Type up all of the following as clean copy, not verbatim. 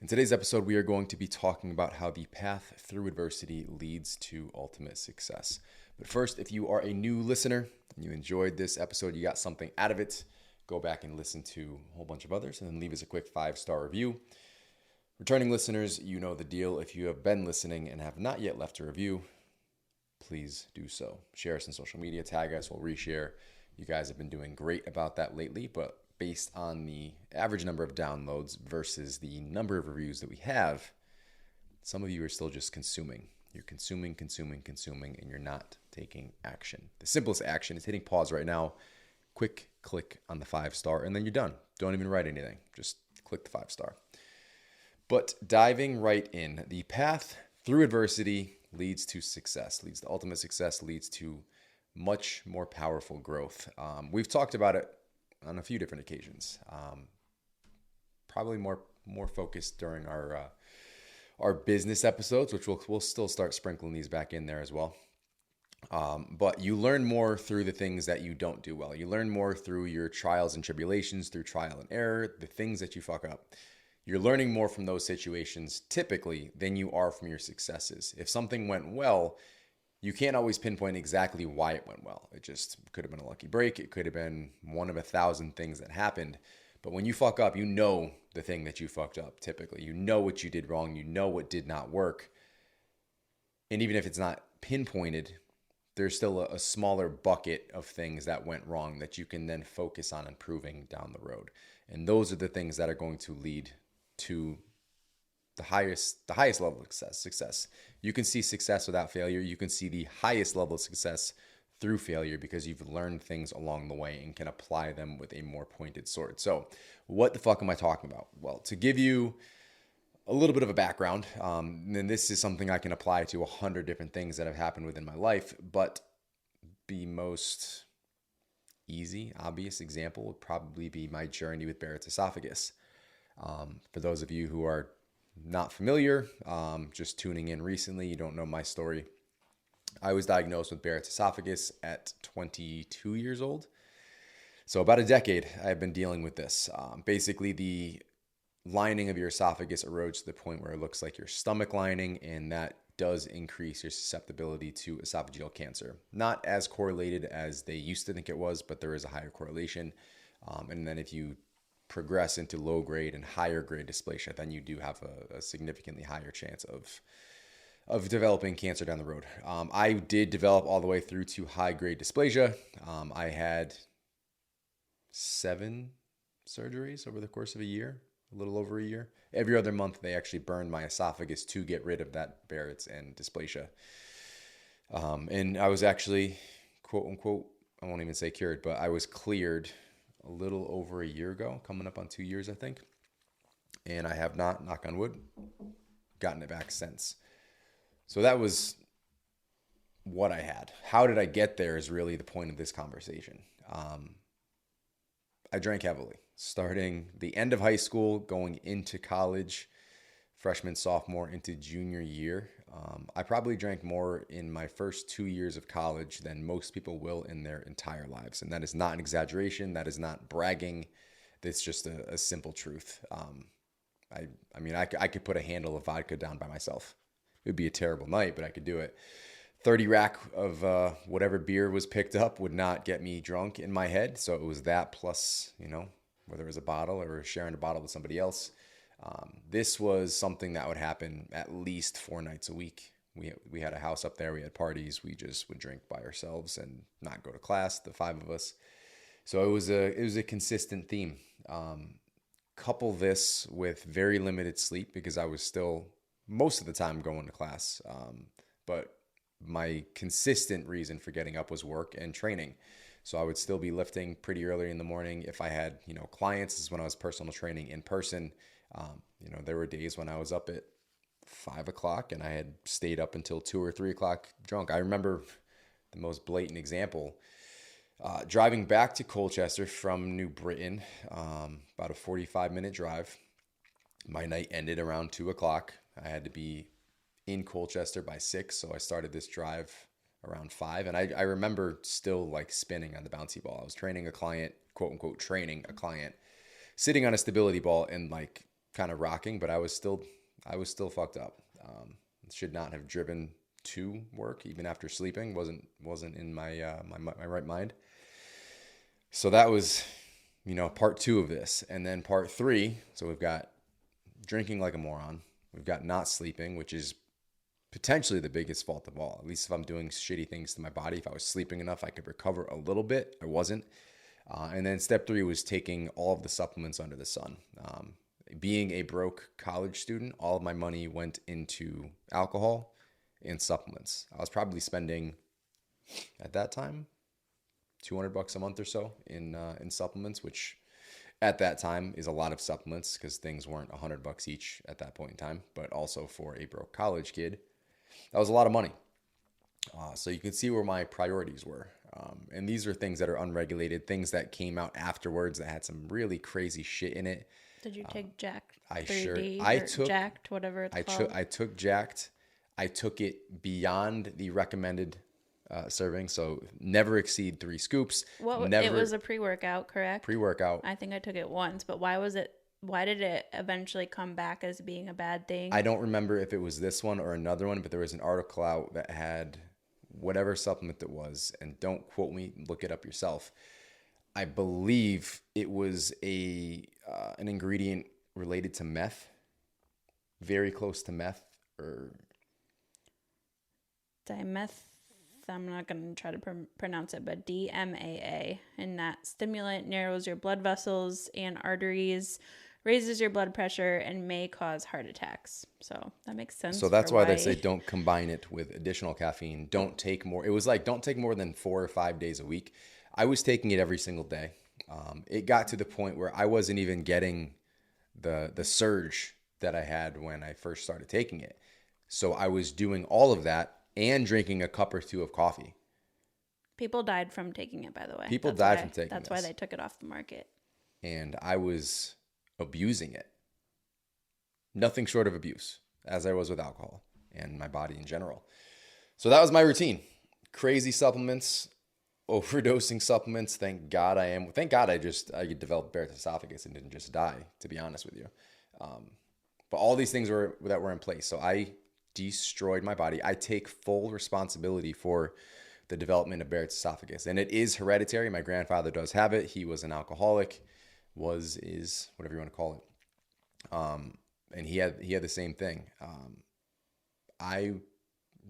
In today's episode, we are going to be talking about how the path through adversity leads to ultimate success. But first, if you are a new listener and you enjoyed this episode, you got something out of it, go back and listen to a whole bunch of others and then leave us a quick 5-star review. Returning listeners, you know the deal. If you have been listening and have not yet left a review, please do so. Share us on social media, tag us, we'll reshare. You guys have been doing great about that lately, but based on the average number of downloads versus the number of reviews that we have, some of you are still just consuming. You're consuming, and you're not taking action. The simplest action is hitting pause right now, quick click on the 5-star, and then you're done. Don't even write anything. Just click the 5-star. But diving right in, the path through adversity leads to success, leads to ultimate success, leads to much more powerful growth. We've talked about it on a few different occasions. Probably more focused during our business episodes, which we'll still start sprinkling these back in there as well. But you learn more through the things that you don't do well. You learn more through your trials and tribulations, through trial and error, the things that you fuck up. You're learning more from those situations typically than you are from your successes. If something went well, you can't always pinpoint exactly why it went well. It just could have been a lucky break. It could have been one of 1,000 things that happened. But when you fuck up, you know the thing that you fucked up typically. You know what you did wrong. You know what did not work. And even if it's not pinpointed, there's still a smaller bucket of things that went wrong that you can then focus on improving down the road. And those are the things that are going to lead to the highest level of success. You can see success without failure. You can see the highest level of success through failure because you've learned things along the way and can apply them with a more pointed sword. So what the fuck am I talking about? Well, to give you a little bit of a background, and this is something I can apply to 100 different things that have happened within my life, but the most easy, obvious example would probably be my journey with Barrett's esophagus. For those of you who are not familiar, just tuning in recently, you don't know my story. I was diagnosed with Barrett's esophagus at 22 years old. So about a decade, I've been dealing with this. Basically, the lining of your esophagus erodes to the point where it looks like your stomach lining, and that does increase your susceptibility to esophageal cancer. Not as correlated as they used to think it was, but there is a higher correlation. And then if you progress into low grade and higher grade dysplasia, then you do have a significantly higher chance of developing cancer down the road. I did develop all the way through to high grade dysplasia. I had 7 surgeries over the course of a year, a little over a year. Every other month, they actually burned my esophagus to get rid of that Barrett's and dysplasia. And I was actually, quote unquote, I won't even say cured, but I was cleared a little over a year ago, coming up on 2 years, I think. And I have not, knock on wood, gotten it back since. So that was what I had. How did I get there is really the point of this conversation. I drank heavily, starting the end of high school, going into college, freshman, sophomore, into junior year. I probably drank more in my first 2 years of college than most people will in their entire lives. And that is not an exaggeration. That is not bragging. That's just a simple truth. I mean, I could put a handle of vodka down by myself. It would be a terrible night, but I could do it. 30 rack of whatever beer was picked up would not get me drunk in my head. So it was that plus, whether it was a bottle or sharing a bottle with somebody else. This was something that would happen at least 4 nights a week. We had a house up there. We had parties. We just would drink by ourselves and not go to class, the 5 of us. So it was a consistent theme. Couple this with very limited sleep because I was still most of the time going to class. But my consistent reason for getting up was work and training. So I would still be lifting pretty early in the morning. If I had, clients, this is when I was personal training in person. There were days when I was up at 5 o'clock and I had stayed up until 2 or 3 o'clock drunk. I remember the most blatant example, driving back to Colchester from New Britain, about a 45-minute drive. My night ended around 2 o'clock. I had to be in Colchester by 6, so I started this drive around 5. And I remember still spinning on the bouncy ball. I was training a client, quote unquote, training a client, sitting on a stability ball and kind of rocking, but I was still fucked up. Should not have driven to work even after sleeping. Wasn't in my my right mind. So that was, part 2 of this. And then part 3, so we've got drinking like a moron. We've got not sleeping, which is potentially the biggest fault of all. At least if I'm doing shitty things to my body. If I was sleeping enough, I could recover a little bit. I wasn't. And then step 3 was taking all of the supplements under the sun. Being a broke college student, all of my money went into alcohol and supplements. I was probably spending, at that time, $200 a month or so in supplements, which at that time is a lot of supplements because things weren't $100 each at that point in time. But also for a broke college kid, that was a lot of money. So you can see where my priorities were. And these are things that are unregulated, things that came out afterwards that had some really crazy shit in it. Did you take Jacked 3D? I took Jacked, whatever it's called. I took Jacked. I took it beyond the recommended serving, so never exceed 3 scoops. It was a pre-workout, correct? Pre-workout. I think I took it once, but why did it eventually come back as being a bad thing? I don't remember if it was this one or another one, but there was an article out that had whatever supplement it was, and don't quote me, look it up yourself. I believe it was an ingredient related to meth, very close to meth, or I'm not going to try to pronounce it, but DMAA. And that stimulant narrows your blood vessels and arteries, raises your blood pressure, and may cause heart attacks. So that makes sense. So that's why they say don't combine it with additional caffeine. Don't take more. It was like, don't take more than 4 or 5 days a week. I was taking it every single day. It got to the point where I wasn't even getting the surge that I had when I first started taking it. So I was doing all of that and drinking a cup or 2 of coffee. People died from taking it, by the way. From taking it. That's why they took it off the market. And I was abusing it. Nothing short of abuse, as I was with alcohol and my body in general. So that was my routine. Crazy supplements, overdosing supplements. Thank God I developed Barrett's esophagus and didn't just die, to be honest with you. But all these things that were in place. So I destroyed my body. I take full responsibility for the development of Barrett's esophagus. And it is hereditary. My grandfather does have it. He was an alcoholic, is, whatever you want to call it. And he had the same thing. I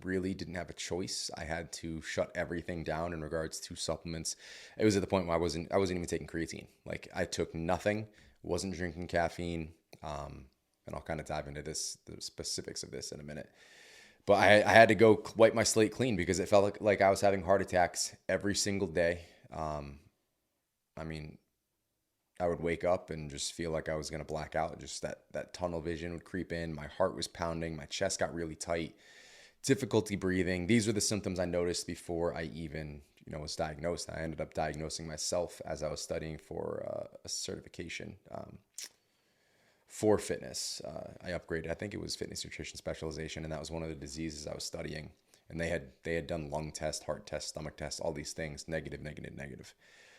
really didn't have a choice. I had to shut everything down in regards to supplements. It was at the point where I wasn't even taking creatine. Like, I took nothing, wasn't drinking caffeine. And I'll kind of dive into the specifics of this in a minute. But I had to go wipe my slate clean because it felt like I was having heart attacks every single day. I mean, I would wake up and just feel like I was going to black out. Just that tunnel vision would creep in. My heart was pounding. My chest got really tight. Difficulty breathing. These were the symptoms I noticed before I even was diagnosed. I ended up diagnosing myself as I was studying for a certification for fitness. I upgraded. I think it was fitness nutrition specialization, and that was one of the diseases I was studying. And they had done lung test, heart test, stomach test, all these things, negative.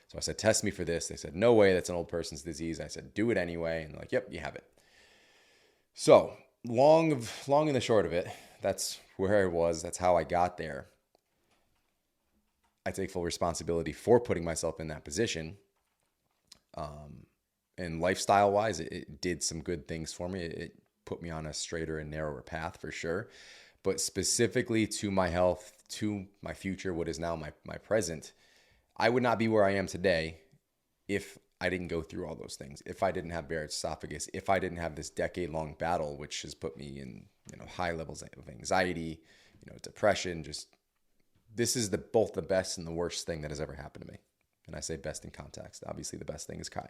So I said, test me for this. They said, no way, that's an old person's disease. I said, do it anyway. And they're like, yep, you have it. So long and the short of it, that's where I was. That's how I got there. I take full responsibility for putting myself in that position. And lifestyle-wise, it did some good things for me. It put me on a straighter and narrower path for sure. But specifically to my health, to my future, what is now my present, I would not be where I am today if I didn't go through all those things. If I didn't have Barrett's esophagus, if I didn't have this decade-long battle, which has put me in high levels of anxiety, depression. Just this is both the best and the worst thing that has ever happened to me. And I say best in context. Obviously, the best thing is Kai.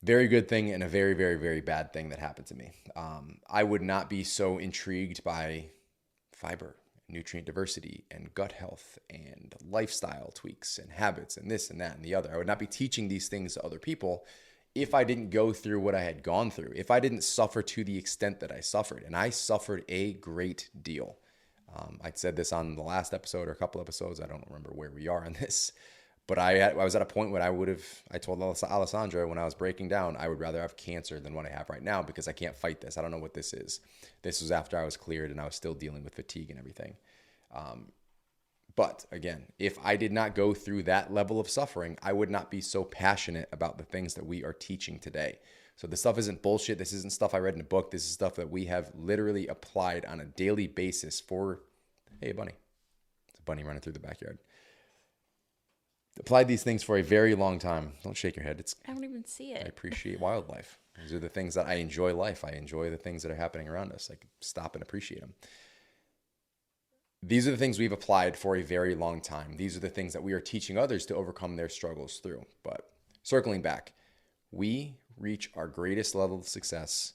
Very good thing and a very, very, very bad thing that happened to me. I would not be so intrigued by fiber, nutrient diversity, and gut health, and lifestyle tweaks, and habits, and this and that and the other. I would not be teaching these things to other people if I didn't go through what I had gone through, if I didn't suffer to the extent that I suffered. And I suffered a great deal. I said this on the last episode or a couple episodes. I don't remember where we are on this. But I was at a point when I told Alessandra when I was breaking down, I would rather have cancer than what I have right now because I can't fight this. I don't know what this is. This was after I was cleared and I was still dealing with fatigue and everything. But again, if I did not go through that level of suffering, I would not be so passionate about the things that we are teaching today. So this stuff isn't bullshit. This isn't stuff I read in a book. This is stuff that we have literally applied on a daily basis for, hey, bunny. It's a bunny running through the backyard. Applied these things for a very long time. Don't shake your head. I don't even see I it. appreciate wildlife. These are the things that I enjoy life. I enjoy the things that are happening around us. I can stop and appreciate them. These are the things we've applied for a very long time. These are the things that we are teaching others to overcome their struggles through. But circling back, we reach our greatest level of success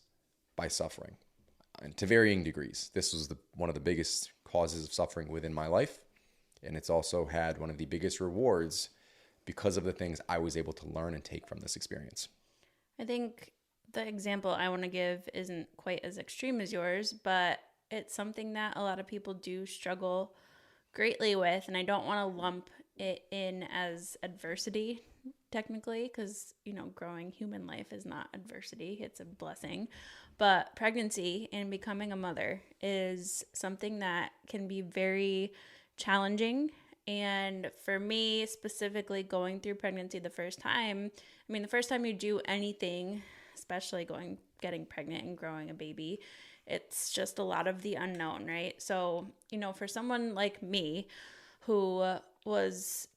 by suffering, and to varying degrees. This was one of the biggest causes of suffering within my life, and it's also had one of the biggest rewards because of the things I was able to learn and take from this experience. I think the example I want to give isn't quite as extreme as yours, but it's something that a lot of people do struggle greatly with, and I don't want to lump it in as adversity technically, because growing human life is not adversity, it's a blessing. But pregnancy and becoming a mother is something that can be very challenging. And for me specifically, going through pregnancy the first time you do anything, especially getting pregnant and growing a baby, it's just a lot of the unknown, right? So, for someone like me who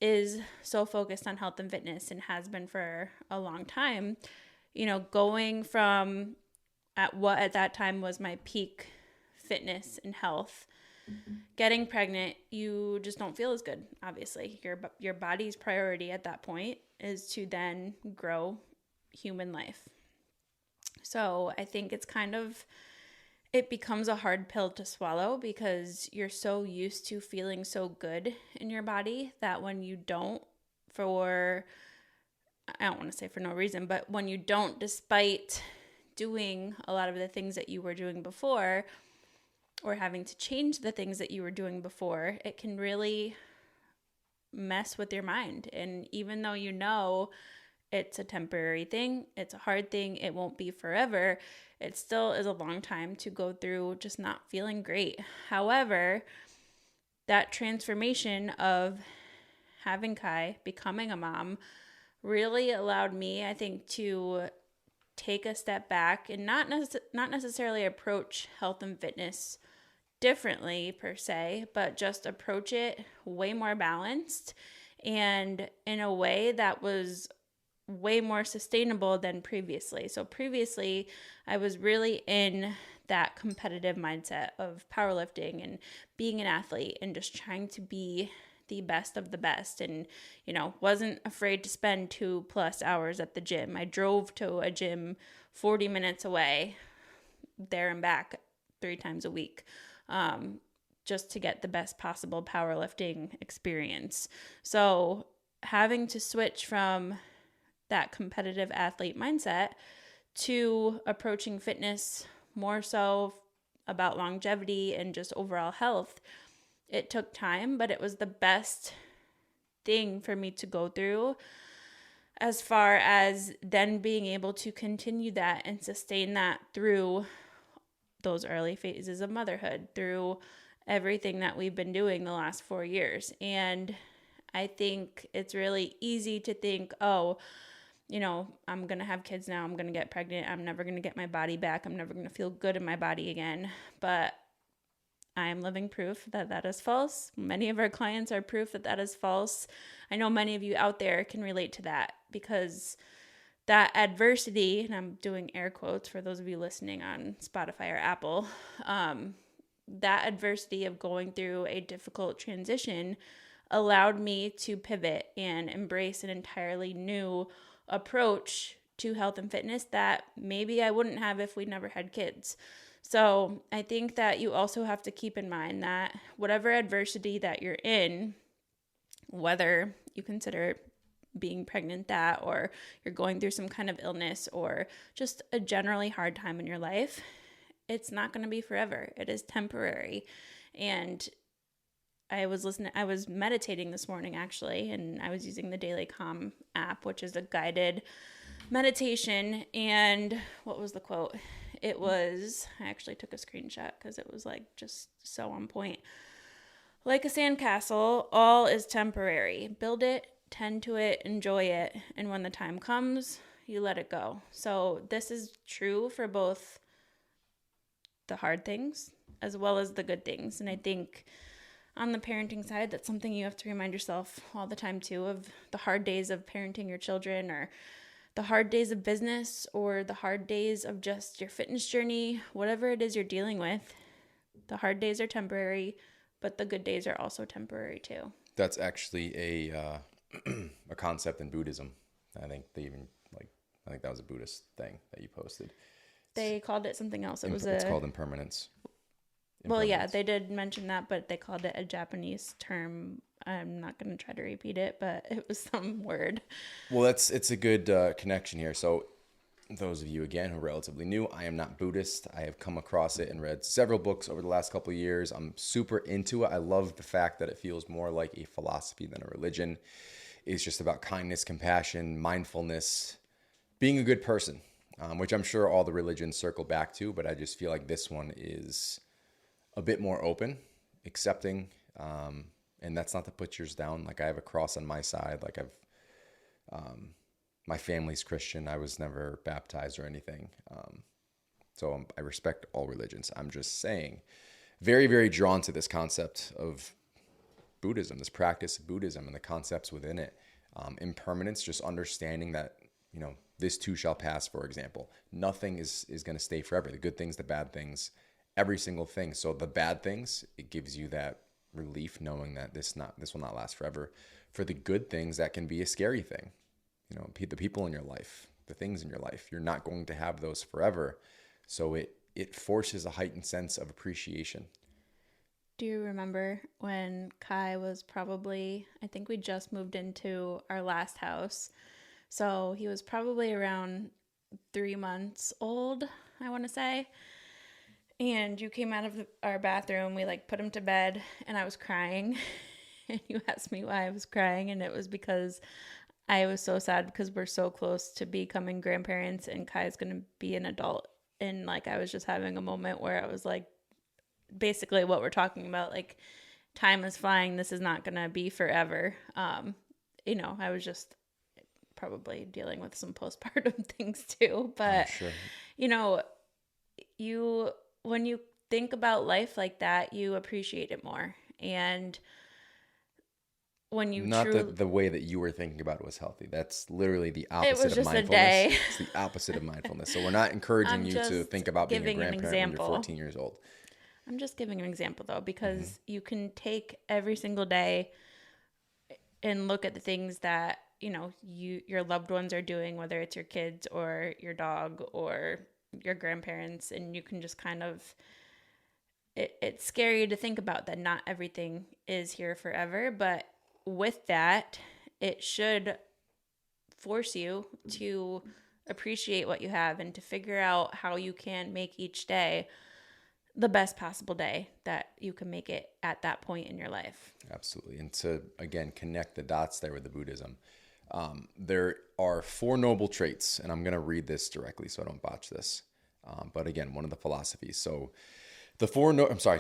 is so focused on health and fitness and has been for a long time, going from at what at that time was my peak fitness and health, getting pregnant, you just don't feel as good. Obviously, your body's priority at that point is to then grow human life. So I think it becomes a hard pill to swallow because you're so used to feeling so good in your body that when you don't, I don't want to say for no reason, but when you don't, despite doing a lot of the things that you were doing before, or having to change the things that you were doing before, it can really mess with your mind. And even though it's a temporary thing, it's a hard thing, it won't be forever, it still is a long time to go through just not feeling great. However, that transformation of having Kai, becoming a mom, really allowed me, I think, to take a step back and not necessarily approach health and fitness differently per se, but just approach it way more balanced and in a way that was way more sustainable than previously. So previously, I was really in that competitive mindset of powerlifting and being an athlete and just trying to be the best of the best, and wasn't afraid to spend 2+ hours at the gym. I drove to a gym 40 minutes away, there and back 3 times a week, just to get the best possible powerlifting experience. So having to switch from that competitive athlete mindset to approaching fitness more so about longevity and just overall health, it took time, but it was the best thing for me to go through, as far as then being able to continue that and sustain that through those early phases of motherhood, through everything that we've been doing the last 4 years. And I think it's really easy to think, I'm going to have kids now, I'm going to get pregnant, I'm never going to get my body back, I'm never going to feel good in my body again. But I am living proof that that is false. Many of our clients are proof that that is false. I know many of you out there can relate to that, because that adversity, and I'm doing air quotes for those of you listening on Spotify or Apple, that adversity of going through a difficult transition allowed me to pivot and embrace an entirely new approach to health and fitness that maybe I wouldn't have if we never had kids. So I think that you also have to keep in mind that whatever adversity that you're in, whether you consider being pregnant that, or you're going through some kind of illness, or just a generally hard time in your life, it's not going to be forever. It is temporary. And I was meditating this morning actually, and I was using the Daily Calm app, which is a guided meditation. And what was the quote? It was, I actually took a screenshot because it was like just so on point. Like a sandcastle, all is temporary. Build it, tend to it, enjoy it, and when the time comes, you let it go. So this is true for both the hard things as well as the good things. And I think on the parenting side, that's something you have to remind yourself all the time too, of the hard days of parenting your children, or the hard days of business, or the hard days of just your fitness journey, whatever it is you're dealing with. The hard days are temporary, but the good days are also temporary too. That's actually a a concept in Buddhism. I think I think that was a Buddhist thing that you posted. They called it something else. It's called impermanence. Well, yeah, they did mention that, but they called it a Japanese term. I'm not going to try to repeat it, but it was some word. Well, it's a good connection here. So those of you, again, who are relatively new, I am not Buddhist. I have come across it and read several books over the last couple of years. I'm super into it. I love the fact that it feels more like a philosophy than a religion. It's just about kindness, compassion, mindfulness, being a good person, which I'm sure all the religions circle back to, but I just feel like this one is a bit more open, accepting, and that's not to put yours down. Like, I have a cross on my side. Like, my family's Christian. I was never baptized or anything. So I respect all religions. I'm just saying, very, very drawn to this concept of Buddhism, this practice of Buddhism and the concepts within it. Impermanence, just understanding that, this too shall pass, for example. Nothing is going to stay forever. The good things, the bad things, every single thing. So the bad things, it gives you that relief knowing that this will not last forever. For the good things, that can be a scary thing. The people in your life, the things in your life, you're not going to have those forever. So it forces a heightened sense of appreciation. Do you remember when Kai was I think we just moved into our last house. So he was probably around 3 months old, I want to say. And you came out of our bathroom, we put him to bed, and I was crying. And you asked me why I was crying, and it was because I was so sad because we're so close to becoming grandparents and Kai's going to be an adult. And I was just having a moment where I was basically what we're talking about, time is flying. This is not going to be forever. I was just probably dealing with some postpartum things too. But, sure. When you think about life like that, you appreciate it more. And when you that the way that you were thinking about it was healthy. That's literally the opposite it was of just mindfulness. A day. It's the opposite of mindfulness. So we're not encouraging you to think about being a grandparent when you're 14 years old. I'm just giving an example though, because you can take every single day and look at the things that, your loved ones are doing, whether it's your kids or your dog or your grandparents, and you can just kind of, it's scary to think about that not everything is here forever, but with that, it should force you to appreciate what you have and to figure out how you can make each day the best possible day that you can make it at that point in your life. Absolutely. And to, again, connect the dots there with the Buddhism, there are 4 noble traits, and I'm going to read this directly so I don't botch this. But again, one of the philosophies. So the 4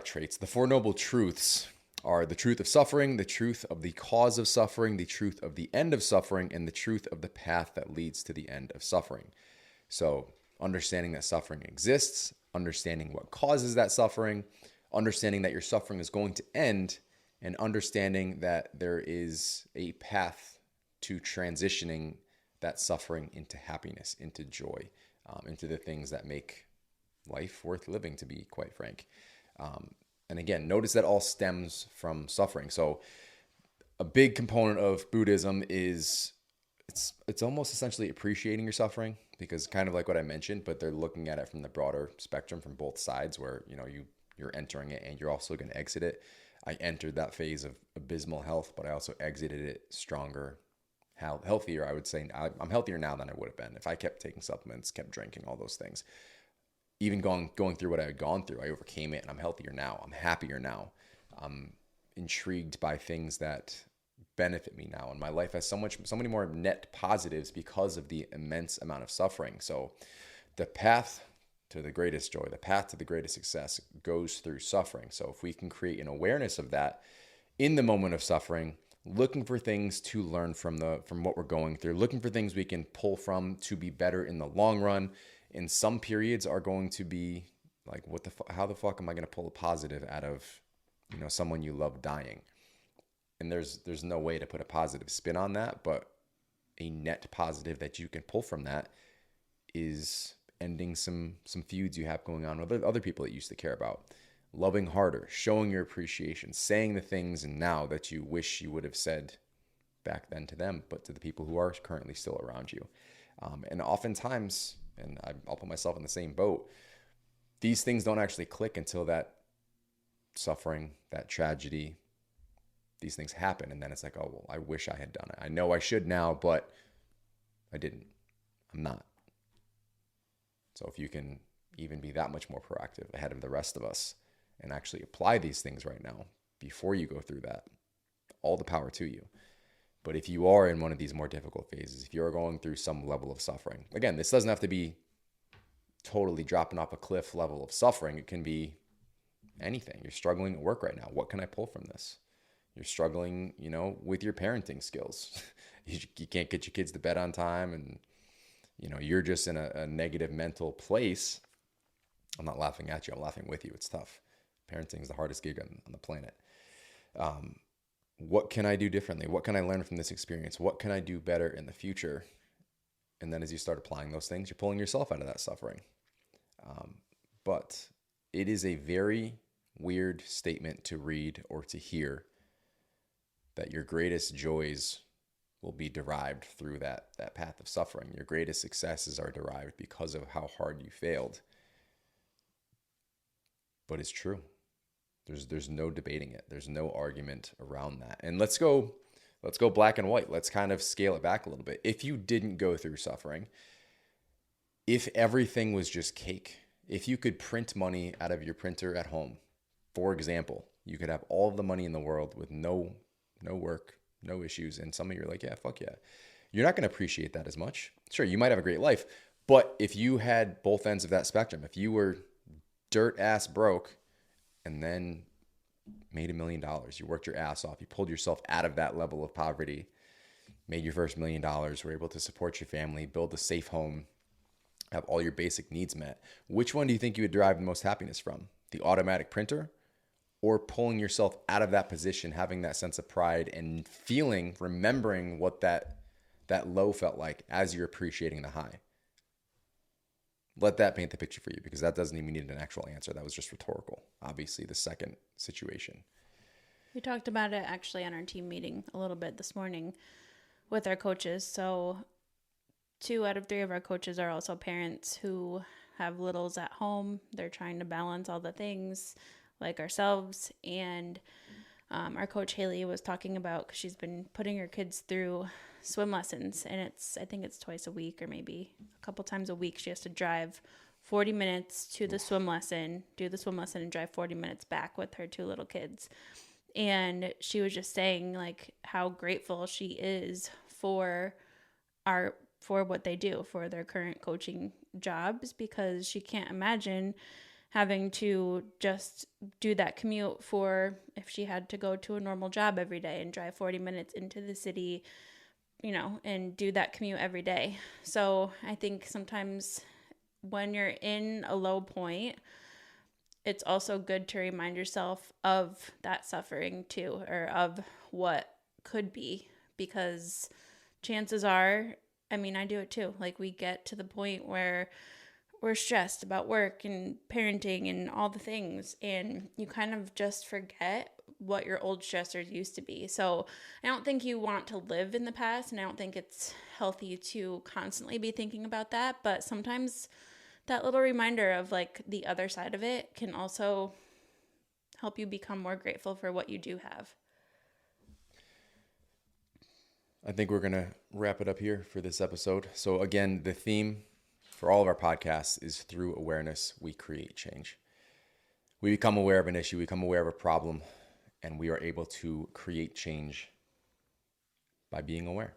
traits, the 4 noble truths are the truth of suffering, the truth of the cause of suffering, the truth of the end of suffering, and the truth of the path that leads to the end of suffering. So understanding that suffering exists, understanding what causes that suffering, understanding that your suffering is going to end, and understanding that there is a path to transitioning that suffering into happiness, into joy, into the things that make life worth living, to be quite frank. And again, notice that all stems from suffering. So a big component of Buddhism is it's almost essentially appreciating your suffering, because kind of like what I mentioned, but they're looking at it from the broader spectrum from both sides, where you're entering it and you're also going to exit it. I entered that phase of abysmal health, but I also exited it stronger, healthier. I would say I'm healthier now than I would have been if I kept taking supplements, kept drinking, all those things. Even going through what I had gone through, I overcame it, and I'm healthier now. I'm happier now. I'm intrigued by things that benefit me now. And my life has so many more net positives because of the immense amount of suffering. So the path to the greatest joy, the path to the greatest success goes through suffering. So if we can create an awareness of that in the moment of suffering, looking for things to learn from what we're going through, looking for things we can pull from to be better in the long run. And some periods are going to be like, how the fuck am I going to pull a positive out of, someone you love dying? And there's no way to put a positive spin on that, but a net positive that you can pull from that is ending some feuds you have going on with other people that you used to care about, loving harder, showing your appreciation, saying the things and now that you wish you would have said back then to them, but to the people who are currently still around you. And oftentimes, and I'll put myself in the same boat, these things don't actually click until that suffering, that tragedy, these things happen. And then it's like, oh, well, I wish I had done it. I know I should now, but I didn't. I'm not. So if you can even be that much more proactive ahead of the rest of us and actually apply these things right now before you go through that, all the power to you. But if you are in one of these more difficult phases, if you're going through some level of suffering, again, this doesn't have to be totally dropping off a cliff level of suffering. It can be anything. You're struggling at work right now. What can I pull from this? You're struggling, with your parenting skills. You can't get your kids to bed on time and, you're just in a negative mental place. I'm not laughing at you. I'm laughing with you. It's tough. Parenting is the hardest gig on the planet. What can I do differently? What can I learn from this experience? What can I do better in the future? And then as you start applying those things, you're pulling yourself out of that suffering. But it is a very weird statement to read or to hear that your greatest joys will be derived through that path of suffering. Your greatest successes are derived because of how hard you failed. But it's true. There's no debating it. There's no argument around that. And let's go black and white. Let's kind of scale it back a little bit. If you didn't go through suffering, if everything was just cake, if you could print money out of your printer at home, for example, you could have all of the money in the world with no work, no issues. And some of you are like, yeah, fuck yeah. You're not going to appreciate that as much. Sure, you might have a great life. But if you had both ends of that spectrum, if you were dirt ass broke and then made $1 million, you worked your ass off, you pulled yourself out of that level of poverty, made your first $1 million, were able to support your family, build a safe home, have all your basic needs met, which one do you think you would derive the most happiness from? The automatic printer or pulling yourself out of that position, having that sense of pride and remembering what that low felt like as you're appreciating the high? Let that paint the picture for you, because that doesn't even need an actual answer. That was just rhetorical. Obviously, the second situation. We talked about it actually on our team meeting a little bit this morning with our coaches. So 2 out of 3 of our coaches are also parents who have littles at home. They're trying to balance all the things like ourselves. And our coach Haley was talking about, because she's been putting her kids through swim lessons, and I think it's twice a week or maybe a couple times a week. She has to drive 40 minutes to the swim lesson, do the swim lesson, and drive 40 minutes back with her 2 little kids. And she was just saying like how grateful she is for what they do, for their current coaching jobs, because she can't imagine having to just do that commute for if she had to go to a normal job every day and drive 40 minutes into the city, and do that commute every day. So I think sometimes when you're in a low point, it's also good to remind yourself of that suffering too, or of what could be, because chances are, I do it too. Like, we get to the point where we're stressed about work and parenting and all the things, and you kind of just forget what your old stressors used to be. So I don't think you want to live in the past, and I don't think it's healthy to constantly be thinking about that. But sometimes that little reminder of like the other side of it can also help you become more grateful for what you do have. I think we're going to wrap it up here for this episode. So again, the theme for all of our podcasts is through awareness, we create change. We become aware of an issue, we become aware of a problem, and we are able to create change by being aware.